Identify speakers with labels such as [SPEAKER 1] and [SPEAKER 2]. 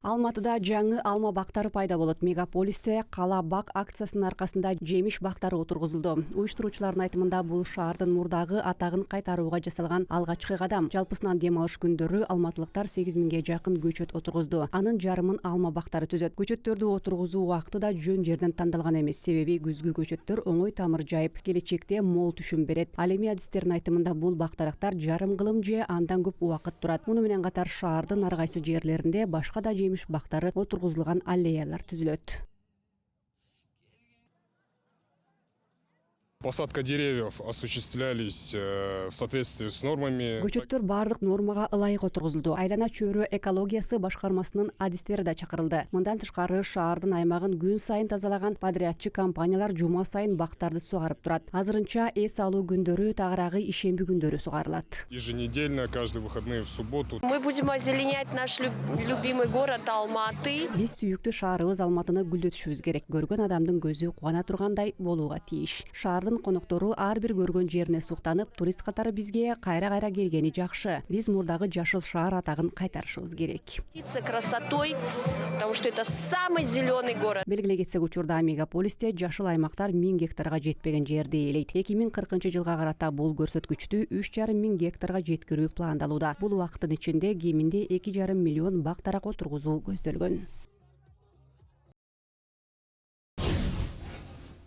[SPEAKER 1] Алматыда жаңы алма бактары пайда болот. Мегаполисте кала бак акциясынын аркасында жемиш бактары отургузулду. Уюштуруучулардын айтымында бул шаардын мурдагы атагын кайтарууга жасалган алгачкы кадам. Жалпысынан дем алыш күндөрү алматылыктар 8.000 жакын көчөт отургузду. Анын жарымын алма бактары түзөт. Көчөттөрдү отургузуу убакыты да жөн жерден тандалган эмес. Себеби күзгү көчөттөр оңой тамыр жайып, келечекте мол түшүм берет. Ал эми адистердин айтымында бул бактарактар жарым кылым же андан көп убакыт турат. Муну менен катар шаардын ар кайсы жерлеринде башка да жемиш бактары отургузулган аллеялар түзүлөт.
[SPEAKER 2] Посадка деревьев осуществлялись в соответствии с нормами.
[SPEAKER 1] Көчөттөр бардык нормага ылайык отургузулду. Айлана чөйрө экологиясы башкармасынын адистери да чакырылды. Мындан тышкары шаардын аймагын күн сайын тазалаган подрядчы компаниялар жума сайын бактарды сугарып турат. Азырынча эс алуу күндөрү тагыраагы ишемби күндөрү сугарылат.
[SPEAKER 2] Еженедельно, каждые выходные в субботу.
[SPEAKER 3] Мы будем озеленять наш любимый город Алматы.
[SPEAKER 1] Биз сүйүктүү шаарыбыз Алматыны гүлдөтүшүбүз керек. Көргөн адамдын көзү кубана тургандай болууга тийиш. Шаардын коноктору ар бир көргөн жерине суктанып, турист катары бизге кайра-кайра келгени жакшы. Биз мурдагы жашыл шаар атагын кайтарышыбыз керек.
[SPEAKER 3] Красотой, потому что это самый зеленый город.
[SPEAKER 1] Белгилей кетсек, учурда мегаполисте жашыл аймактар 1000 гектарга жетпеген жерди ээлейт. 2040-жылга карата бул көрсөткүчтү 3,5 гектарга жеткирүү пландалууда. Бул убакыттын ичинде кеминде 2,5 миллион бак тарак отургузуу көздөлгөн.